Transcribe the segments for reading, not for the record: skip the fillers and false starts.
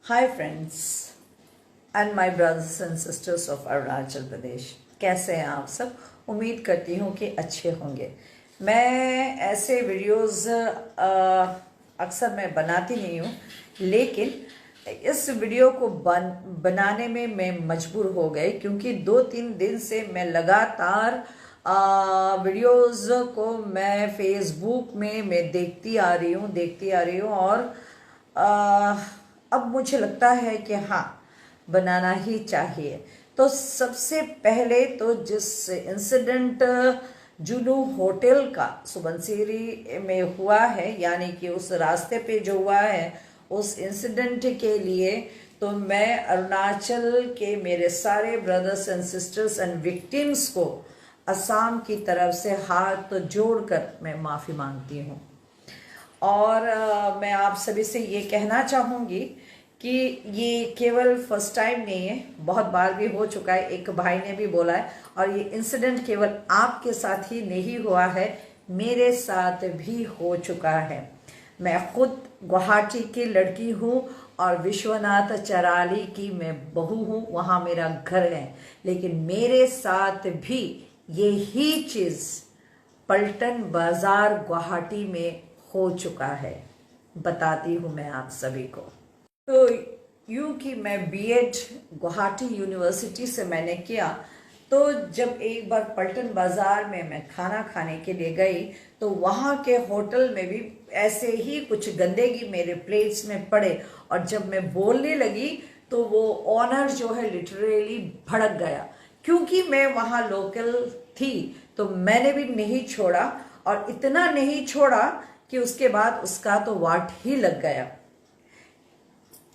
Hi friends and my brothers and sisters of Arunachal Pradesh. कैसे हैं आप सब? उम्मीद करती हूँ कि अच्छे होंगे। मैं ऐसे वीडियोस अक्सर मैं बनाती नहीं हूँ, लेकिन इस वीडियो को बनाने में मैं मजबूर हो गई क्योंकि 2-3 दिन से मैं लगातार वीडियोस को मैं फेसबुक में मैं देखती आ रही हूँ और अब मुझे लगता है कि हाँ, बनाना ही चाहिए। तो सबसे पहले तो जिस इंसिडेंट जुनू होटल का सुबनसिरी में हुआ है, यानी कि उस रास्ते पे जो हुआ है, उस इंसिडेंट के लिए तो मैं अरुणाचल के मेरे सारे brothers and sisters and victims को असम की तरफ से हाथ जोड़कर मैं माफ़ी मांगती हूँ। और मैं आप सभी से ये कहना चाहूँगी कि ये केवल फर्स्ट टाइम नहीं है, बहुत बार भी हो चुका है। एक भाई ने भी बोला है, और ये इंसिडेंट केवल आपके साथ ही नहीं हुआ है, मेरे साथ भी हो चुका है। मैं खुद गुवाहाटी की लड़की हूँ और विश्वनाथ चराली की मैं बहू हूँ, वहाँ मेरा घर है। लेकिन मेरे साथ भी यही चीज़ पलटन बाजार गुवाहाटी में हो चुका है। बताती हूँ मैं आप सभी को। तो यूँ कि मैं बीएड गुवाहाटी यूनिवर्सिटी से मैंने किया, तो जब एक बार पलटन बाज़ार में मैं खाना खाने के लिए गई तो वहाँ के होटल में भी ऐसे ही कुछ गंदगी मेरे प्लेट्स में पड़े, और जब मैं बोलने लगी तो वो ऑनर जो है लिटरली भड़क गया। क्योंकि मैं वहाँ लोकल थी तो मैंने भी नहीं छोड़ा, और इतना नहीं छोड़ा कि उसके बाद उसका तो वाट ही लग गया।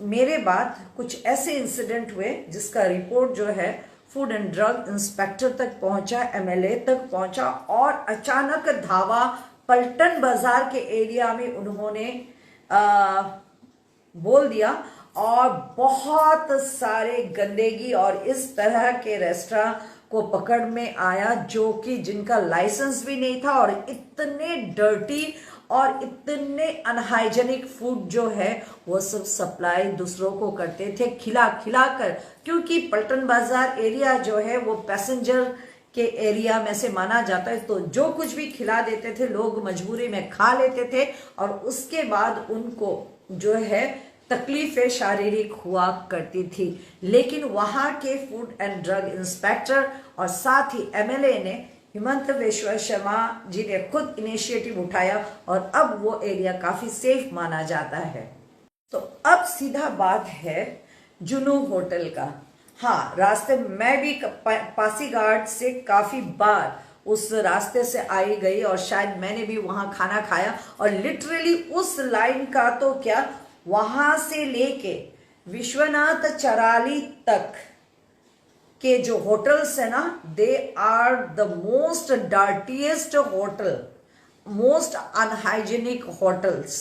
मेरे बाद कुछ ऐसे इंसिडेंट हुए जिसका रिपोर्ट जो है फूड एंड ड्रग इंस्पेक्टर तक पहुंचा, एमएलए तक पहुंचा, और अचानक धावा पलटन बाजार के एरिया में उन्होंने बोल दिया, और बहुत सारे गंदगी और इस तरह के रेस्टोरेंट को पकड़ में आया जो कि जिनका लाइसेंस भी नहीं था, और इतने डर्टी और इतने अनहाइजेनिक फूड जो है वो सब सप्लाई दूसरों को करते थे खिला खिला कर। क्योंकि पलटन बाजार एरिया जो है वो पैसेंजर के एरिया में से माना जाता है, तो जो कुछ भी खिला देते थे लोग मजबूरी में खा लेते थे, और उसके बाद उनको जो है तकलीफें शारीरिक हुआ करती थी। लेकिन वहाँ के फूड एंड ड्रग इंस्पेक्टर और साथ ही एमएलए ने, हिमंत विश्व शर्मा जी ने खुद इनिशिएटिव उठाया, और अब वो एरिया काफी सेफ माना जाता है। तो अब सीधा बात है जुनू होटल का। हाँ, रास्ते मैं भी पासीघाट से काफी बार उस रास्ते से आई गई, और शायद मैंने भी वहां खाना खाया, और लिटरली उस लाइन का तो क्या, वहां से लेके विश्वनाथ चराली तक के जो होटल्स है ना, they are the most dirtiest hotel, most unhygienic hotels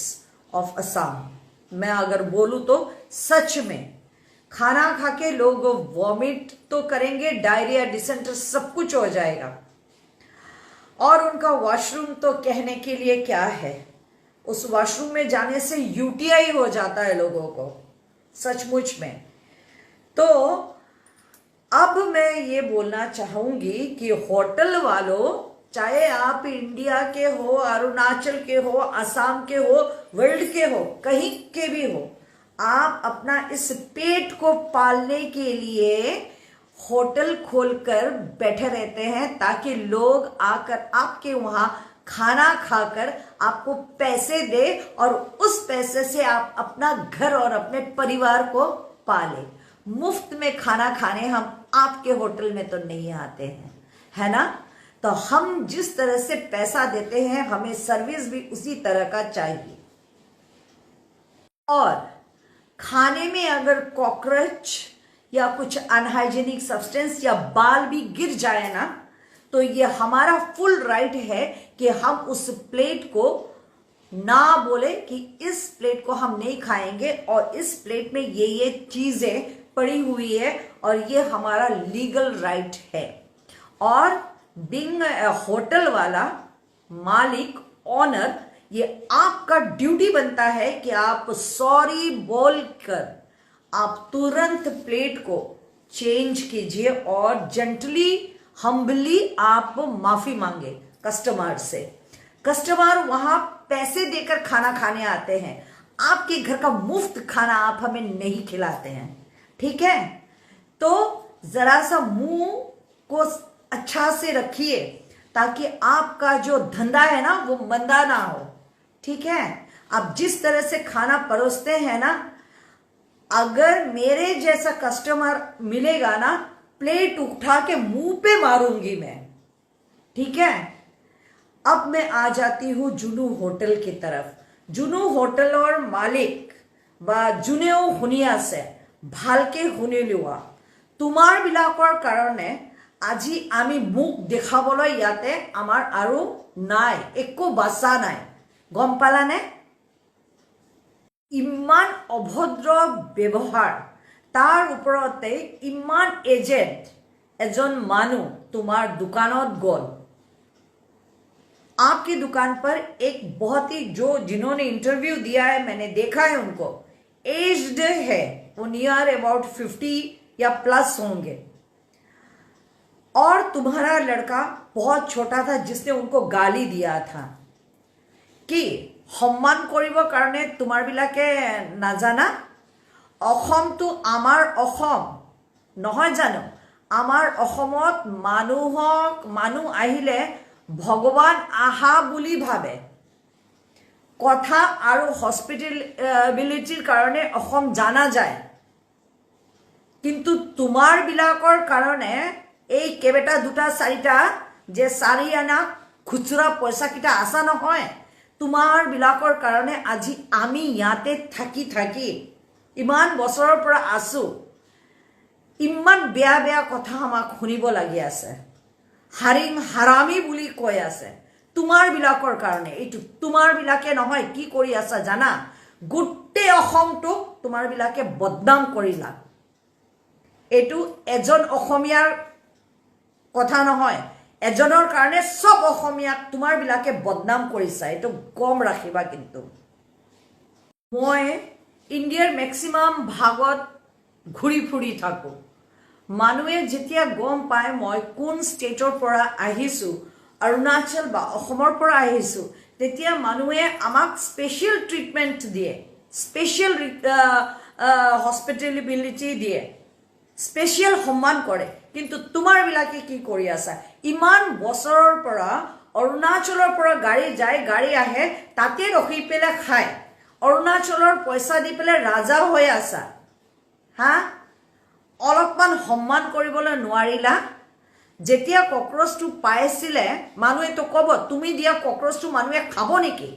of Assam. मैं अगर बोलूं तो सच में खाना खा के लोग वॉमिट तो करेंगे, डायरिया, डिसेंटर सब कुछ हो जाएगा। और उनका वॉशरूम तो कहने के लिए क्या है, उस वॉशरूम में जाने से यूटीआई हो जाता है लोगों को, सचमुच में। तो अब मैं ये बोलना चाहूंगी कि होटल वालों, चाहे आप इंडिया के हो, अरुणाचल के हो, असम के हो, वर्ल्ड के हो, कहीं के भी हो, आप अपना इस पेट को पालने के लिए होटल खोलकर बैठे रहते हैं ताकि लोग आकर आपके वहां खाना खाकर आपको पैसे दे, और उस पैसे से आप अपना घर और अपने परिवार को पाले। मुफ्त में खाना खाने हम आपके होटल में तो नहीं आते हैं, है ना? तो हम जिस तरह से पैसा देते हैं, हमें सर्विस भी उसी तरह का चाहिए। और खाने में अगर कॉकरोच या कुछ अनहाइजेनिक सब्सटेंस या बाल भी गिर जाए ना, तो ये हमारा फुल राइट है कि हम उस प्लेट को ना बोले कि इस प्लेट को हम नहीं खाएंगे, और इस प्लेट में ये चीजें पड़ी हुई है, और ये हमारा लीगल राइट है। और बीइंग होटल वाला मालिक, ऑनर, ये आपका ड्यूटी बनता है कि आप सॉरी बोलकर आप तुरंत प्लेट को चेंज कीजिए और जेंटली हम्बली आप माफी मांगे कस्टमर से। कस्टमर वहां पैसे देकर खाना खाने आते हैं, आपके घर का मुफ्त खाना आप हमें नहीं खिलाते हैं, ठीक है? तो जरा सा मुंह को अच्छा से रखिए ताकि आपका जो धंधा है ना वो मंदा ना हो, ठीक है? आप जिस तरह से खाना परोसते हैं ना, अगर मेरे जैसा कस्टमर मिलेगा ना, प्लेट उठा के मुंह पे मारूंगी मैं, ठीक है? अब मैं आ जाती हूँ जुनू होटल की तरफ। जुनू होटলৰ মালিক বা জুনেও শুনি আছে, ভালকে শুনি লোৱা। তোমাৰ বিলাকৰ কাৰণে আজি আমি মুখ দেখাবলৈ ইয়াতে আমাৰ আৰু নাই, একো বাচা নাই, গম পালানে? ইমান অভদ্ৰ ব্যৱহাৰ, তাৰ ওপৰতে ইমান এজেড এজন মানুহ তোমাৰ দোকানত গ'ল। आपकी दुकान पर एक बहुत ही जिन्होंने इंटरव्यू दिया है, मैंने देखा है उनको, एज्ड है, वो नियर अबाउट 50 या प्लस होंगे, और तुम्हारा लड़का बहुत छोटा था जिसने उनको गाली दिया था कि सम्मान करिब कारणे तुमार बिलाके नाजाना, অসমটো আমাৰ অসম নহয় জানো? আমাৰ অসমত মানুহ আহিলে ভগৱান আহা বুলি ভাবে, কথা আৰু হস্পিটেলিটিৰ কাৰণে অসম জানা যায়। কিন্তু তোমাৰ বিলাকৰ কাৰণে এই কেবেটা দুটা চাৰিটা যে 4 আনা খুচুৰা পইচা কিটা আসা নহয়, তোমাৰ বিলাকৰ কাৰণে আজি আমি ইয়াতে থাকি ইমান বছৰৰ পৰা আছো, ইমান বেয়া বেয়া কথা আমাক শুনিব লাগি আছে, হাৰিং হাৰামি বুলি কৈ আছে। তোমাৰ বিলাকৰ কাৰণে এইটো তোমাৰ বিলাকে নহয়, কি কৰি আছা জানা? গোটেই অসমটোক তোমাৰ বিলাকে বদনাম কৰিলা। এইটো এজন অসমীয়াৰ কথা নহয়, এজনৰ কাৰণে সব অসমীয়াক তোমাৰ বিলাকে বদনাম কৰিছা, এইটো গম ৰাখিবা। কিন্তু মই ইণ্ডিয়াৰ মেক্সিমাম ভাগত ঘূৰি ফুৰি থাকো, মানুহে যেতিয়া গম পায় মই কোন ষ্টেটৰ পৰা আহিছো, অৰুণাচল বা অসমৰ পৰা আহিছো, তেতিয়া মানুহে আমাক স্পেচিয়েল ট্ৰিটমেণ্ট দিয়ে, স্পেচিয়েল হস্পিটেলিটি দিয়ে, স্পেচিয়েল সন্মান কৰে। কিন্তু তোমাৰ বিলাকে কি কৰি আছা? ইমান বছৰৰ পৰা অৰুণাচলৰ পৰা গাড়ী যায়, গাড়ী আহে, তাতে ৰখি পেলাই খায়, অৰুণাচলৰ পইচা দি পেলাই ৰাজা হৈ আছা, হা? অলপমান সন্মান কৰিবলৈ নোৱাৰিলা? যেতিয়া কক্ৰচটো পাইছিলে মানুহে তো ক'ব তুমি দিয়া কক্ৰচটো মানুহে খাব নেকি?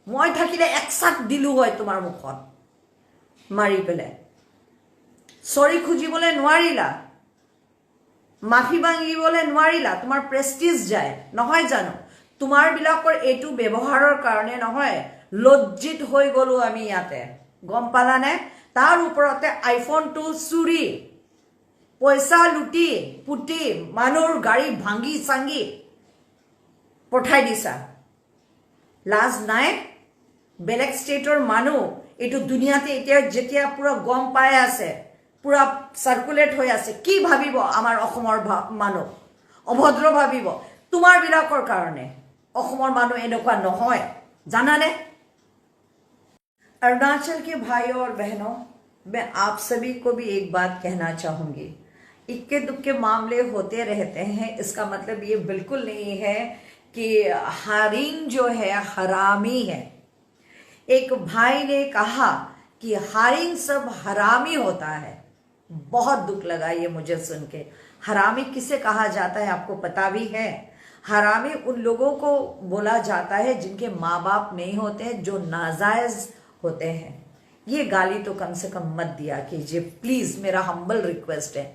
মই থাকিলে একচাক দিলো হয় তোমাৰ মুখত মাৰি পেলাই। চৰি খুজিবলৈ নোৱাৰিলা, মাফি মাগিবলৈ নোৱাৰিলা, তোমাৰ প্ৰেষ্টিজ যায় নহয় জানো? তোমাৰ বিলাকৰ এইটো ব্যৱহাৰৰ কাৰণে নহয়, লজ্জিত হৈ গলো আমি ইয়াতে, গম পালানে? তাৰ ওপৰতে আইফোনটো চুৰি, পইচা লুটি পুটি মানুহৰ গাড়ী ভাঙি চাঙি পঠাই দিছা, লাজ নাই? বেলেগ ষ্টেটৰ মানুহ এইটো দুনিয়াতে এতিয়া যেতিয়া পুৰা গম পাই আছে, পুৰা সাৰ্কুলেট হৈ আছে, কি ভাবিব আমাৰ অসমৰ মানুহ? অভদ্ৰ ভাবিব। তোমাৰ বিলাকৰ কাৰণে অসমৰ মানুহ এনেকুৱা নহয়, জানানে? अरुणाचल के भाइयों और बहनों, मैं आप सभी को भी एक बात कहना चाहूंगी, इक्के दुक्के मामले होते रहते हैं, इसका मतलब ये बिल्कुल नहीं है कि हारिंग जो है हरामी है। एक भाई ने कहा कि हारिंग सब हरामी होता है, बहुत दुख लगा ये मुझे सुन के। हरामी किसे कहा जाता है आपको पता भी है? हरामी उन लोगों को बोला जाता है जिनके माँ बाप नहीं होते हैं, जो नाजायज होते हैं। ये गाली तो कम से कम मत दिया कीजिए प्लीज, मेरा हम्बल रिक्वेस्ट है।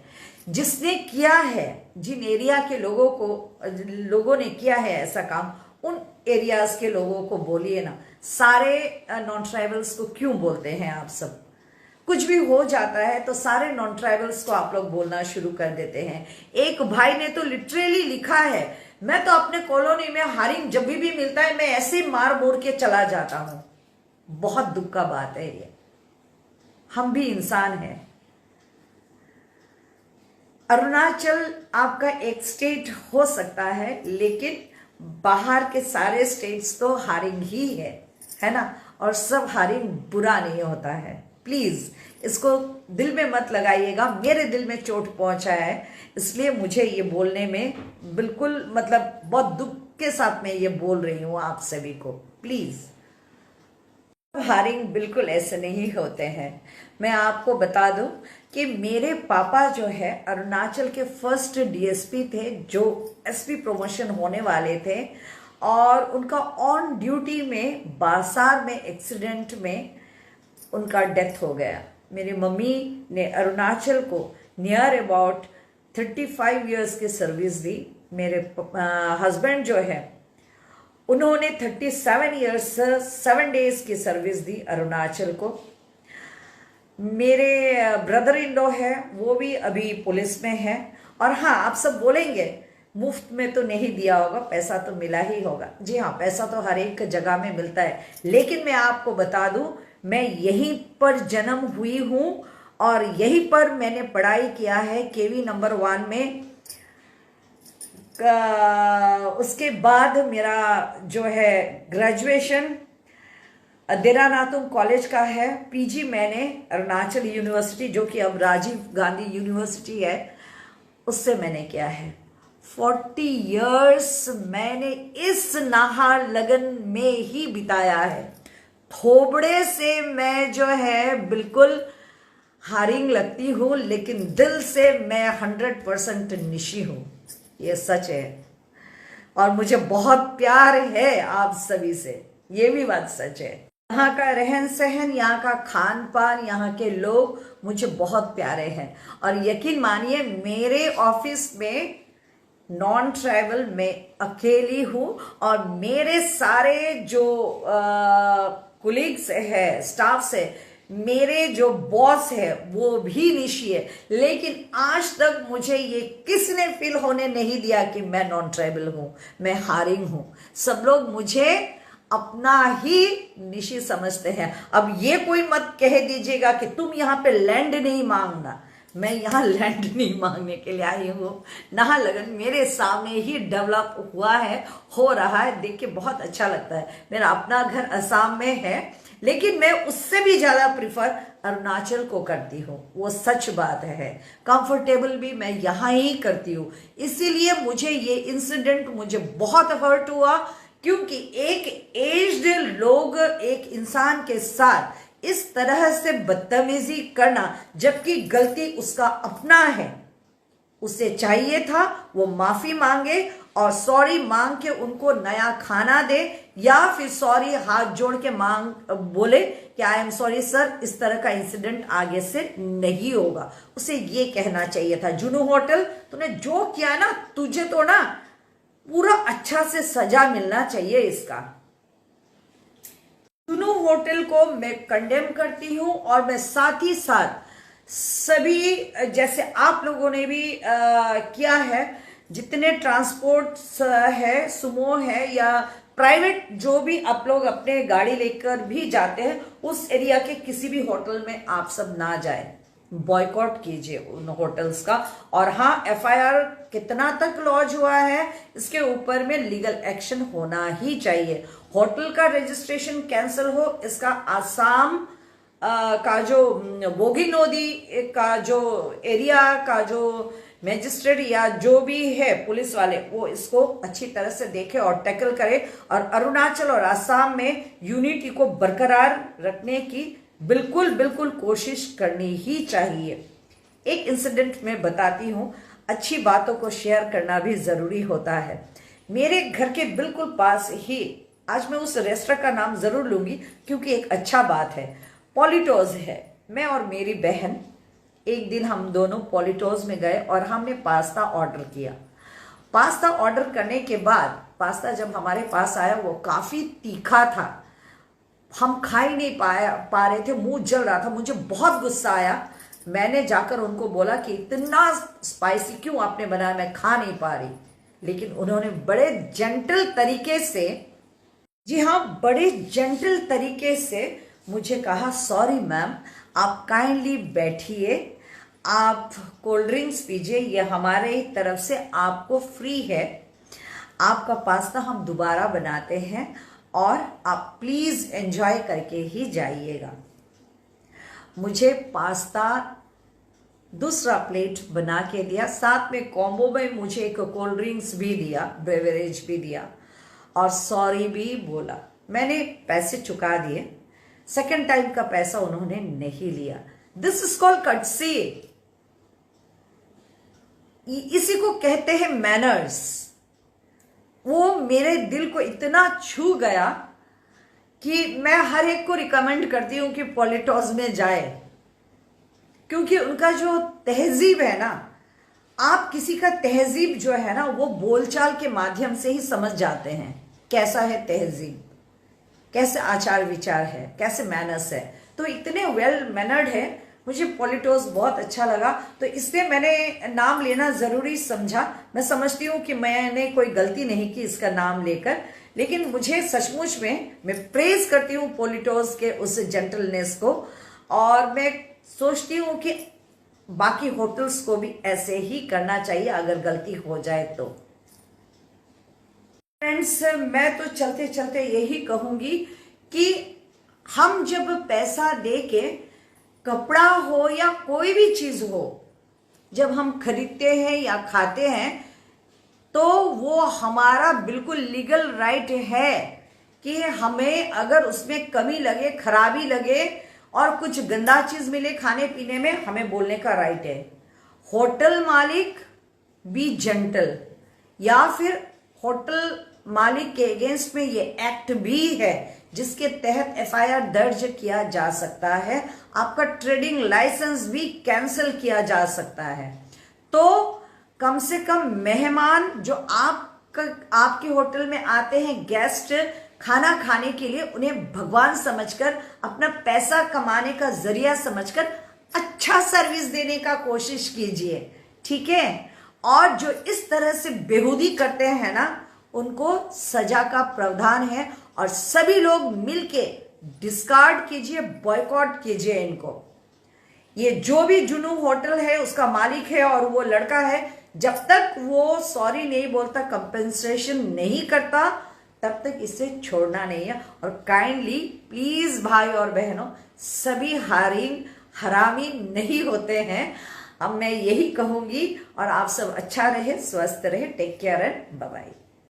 जिसने किया है, जिन एरिया के लोगों ने किया है ऐसा काम, उन एरियाज के लोगों को बोलिए ना। सारे नॉन ट्राइबल्स को क्यों बोलते हैं आप सब? कुछ भी हो जाता है तो सारे नॉन ट्राइबल्स को आप लोग बोलना शुरू कर देते हैं। एक भाई ने तो लिटरली लिखा है, मैं तो अपने कॉलोनी में हारिंग जब भी मिलता है मैं ऐसे मार मोड़ के चला जाता हूं। बहुत दुख का बात है ये। हम भी इंसान हैं। अरुणाचल आपका एक स्टेट हो सकता है, लेकिन बाहर के सारे स्टेट्स तो हारिंग ही है ना। और सब हारिंग बुरा नहीं होता है। प्लीज इसको दिल में मत लगाइएगा, मेरे दिल में चोट पहुंचा है, इसलिए मुझे ये बोलने में बिल्कुल मतलब बहुत दुख के साथ मैं ये बोल रही हूं आप सभी को। प्लीज हारिंग बिल्कुल ऐसे नहीं होते हैं। मैं आपको बता दूं कि मेरे पापा जो है अरुणाचल के फर्स्ट डीएसपी थे, जो एसपी प्रमोशन होने वाले थे, और उनका ऑन ड्यूटी में बासार में एक्सीडेंट में उनका डेथ हो गया। मेरी मम्मी ने अरुणाचल को नियर अबाउट 35 इयर्स की सर्विस दी। मेरे हस्बैंड जो है उन्होंने 37 इयर्स 7 डेज की सर्विस दी अरुणाचल को। मेरे ब्रदर इन लॉ है, वो भी अभी पुलिस में है। और हाँ, आप सब बोलेंगे मुफ्त में तो नहीं दिया होगा, पैसा तो मिला ही होगा। जी हाँ, पैसा तो हर एक जगह में मिलता है, लेकिन मैं आपको बता दूं, मैं यहीं पर जन्म हुई हूं और यहीं पर मैंने पढ़ाई किया है, केवी नंबर 1 में। उसके बाद मेरा जो है ग्रेजुएशन देरानातुंग कॉलेज का है। पीजी मैंने अरुणाचल यूनिवर्सिटी, जो कि अब राजीव गांधी यूनिवर्सिटी है, उससे मैंने किया है। 40 इयर्स मैंने इस नाहरलगन में ही बिताया है। थोबड़े से मैं जो है बिल्कुल हारिंग लगती हूँ, लेकिन दिल से मैं 100% निशी हूँ, ये सच है। और मुझे बहुत प्यार है आप सभी से, ये भी बात सच है। यहाँ का रहन सहन, यहाँ का खान पान, यहाँ के लोग मुझे बहुत प्यारे हैं। और यकीन मानिए, मेरे ऑफिस में नॉन ट्राइबल मैं अकेली हूँ, और मेरे सारे जो कुलीग्स है, स्टाफ्स है, मेरे जो बॉस है वो भी निशी है। लेकिन आज तक मुझे ये किसने फील होने नहीं दिया कि मैं नॉन ट्राइबल हूं, मैं हारिंग हूं। सब लोग मुझे अपना ही निशी समझते हैं। अब ये कोई मत कह दीजिएगा कि तुम यहाँ पे लैंड नहीं मांगना। मैं यहाँ लैंड नहीं मांगने के लिए आई हूँ। नाहरलगन मेरे सामने ही डेवलप हुआ है, हो रहा है, देख के बहुत अच्छा लगता है। मेरा अपना घर असम में है, लेकिन मैं उससे भी ज्यादा प्रिफर अरुणाचल को करती हूँ, वो सच बात है। कंफर्टेबल भी मैं यहाँ ही करती हूँ। इसीलिए मुझे ये इंसिडेंट मुझे बहुत हर्ट हुआ, क्योंकि एक एज्ड लोग एक इंसान के साथ इस तरह से बदतमीजी करना, जबकि गलती उसका अपना है, उसे चाहिए था वो माफी मांगे और सॉरी मांग के उनको नया खाना दे, या फिर सॉरी हाथ जोड़ के बोले कि आई एम सॉरी सर, इस तरह का इंसिडेंट आगे से नहीं होगा। उसे ये कहना चाहिए था, जुनू होटल तूने जो किया ना, तुझे तो ना पूरा अच्छा से सजा मिलना चाहिए इसका। जुनू होटल को मैं कंडेम करती हूं, और मैं साथ ही साथ सभी, जैसे आप लोगों ने भी किया है, जितने ट्रांसपोर्ट है, सुमो है या प्राइवेट, जो भी आप लोग अपने गाड़ी लेकर भी जाते हैं, उस एरिया के किसी भी होटल में आप सब ना जाए, बॉयकॉट कीजिए उन होटल्स का। और हाँ, एफआईआर कितना तक लॉन्च हुआ है, इसके ऊपर में लीगल एक्शन होना ही चाहिए। होटल का रजिस्ट्रेशन कैंसिल हो, इसका आसाम का जो बोगी नदी का जो एरिया का जो मैजिस्ट्रेट या जो भी है पुलिस वाले, वो इसको अच्छी तरह से देखे और टैकल करे, और अरुणाचल और आसाम में यूनिटी को बरकरार रखने की बिल्कुल बिल्कुल कोशिश करनी ही चाहिए। एक इंसिडेंट मैं बताती हूँ, अच्छी बातों को शेयर करना भी जरूरी होता है। मेरे घर के बिल्कुल पास ही, आज मैं उस रेस्टोरेंट का नाम जरूर लूंगी क्योंकि एक अच्छा बात है, पॉलिटोज है। मैं और मेरी बहन एक दिन हम दोनों पॉलिटोज में गए और हमने पास्ता ऑर्डर किया। पास्ता ऑर्डर करने के बाद पास्ता जब हमारे पास आया, वो काफी तीखा था, हम खा ही नहीं पा रहे थे, मुंह जल रहा था। मुझे बहुत गुस्सा आया। मैंने जाकर उनको बोला कि इतना स्पाइसी क्यों आपने बनाया, मैं खा नहीं पा रही। लेकिन उन्होंने बड़े जेंटल तरीके से, जी हाँ, बड़े जेंटल तरीके से मुझे कहा, सॉरी मैम, आप काइंडली बैठिए, आप कोल्ड ड्रिंक्स पीजिए, ये हमारे तरफ से आपको फ्री है। आपका पास्ता हम दोबारा बनाते हैं और आप प्लीज एंजॉय करके ही जाइएगा। मुझे पास्ता दूसरा प्लेट बना के दिया, साथ में कॉम्बो में मुझे एक कोल्ड ड्रिंक्स भी दिया, बेवरेज भी दिया और सॉरी भी बोला। मैंने पैसे चुका दिए, सेकंड टाइम का पैसा उन्होंने नहीं लिया। This is called courtesy. इसी को कहते हैं मैनर्स। वो मेरे दिल को इतना छू गया कि मैं हर एक को रिकमेंड करती हूं कि पॉलिटॉज में जाए, क्योंकि उनका जो तहजीब है ना, आप किसी का तहजीब जो है ना वो बोलचाल के माध्यम से ही समझ जाते हैं कैसा है तहजीब, कैसे आचार विचार है, कैसे मैनर्स है। तो इतने वेल मैनर्ड है, मुझे पॉलिटोस बहुत अच्छा लगा, तो इसलिए मैंने नाम लेना जरूरी समझा। मैं समझती हूँ कि मैंने कोई गलती नहीं की इसका नाम लेकर, लेकिन मुझे सचमुच में मैं प्रेज करती हूँ पॉलिटोस के उस जेंटलनेस को, और मैं सोचती हूँ कि बाकी होटल्स को भी ऐसे ही करना चाहिए अगर गलती हो जाए तो। फ्रेंड्स, मैं तो चलते चलते यही कहूंगी कि हम जब पैसा दे के कपड़ा हो या कोई भी चीज हो जब हम खरीदते हैं या खाते हैं, तो वो हमारा बिल्कुल लीगल राइट है कि हमें अगर उसमें कमी लगे, खराबी लगे और कुछ गंदा चीज मिले खाने पीने में, हमें बोलने का राइट है। होटल मालिक बी जेंटल, या फिर होटल मालिक के अगेंस्ट में ये एक्ट भी है जिसके तहत एफआईआर दर्ज किया जा सकता है, आपका ट्रेडिंग लाइसेंस भी कैंसिल किया जा सकता है। तो कम से कम मेहमान जो आपके होटल में आते हैं, गेस्ट खाना खाने के लिए, उन्हें भगवान समझकर, अपना पैसा कमाने का जरिया समझकर अच्छा सर्विस देने का कोशिश कीजिए, ठीक है। और जो इस तरह से बेहूदी करते हैं ना, उनको सजा का प्रावधान है, और सभी लोग मिलके डिस्कार्ड कीजिए, बॉयकॉट कीजिए इनको। ये जो भी जुनू होटल है उसका मालिक है और वो लड़का है, जब तक वो सॉरी नहीं बोलता, कंपेंसेशन नहीं करता, तब तक इसे छोड़ना नहीं है। और काइंडली प्लीज भाई और बहनों, सभी हरामी नहीं होते हैं। अब मैं यही कहूंगी, और आप सब अच्छा रहे, स्वस्थ रहे, take care and bye bye.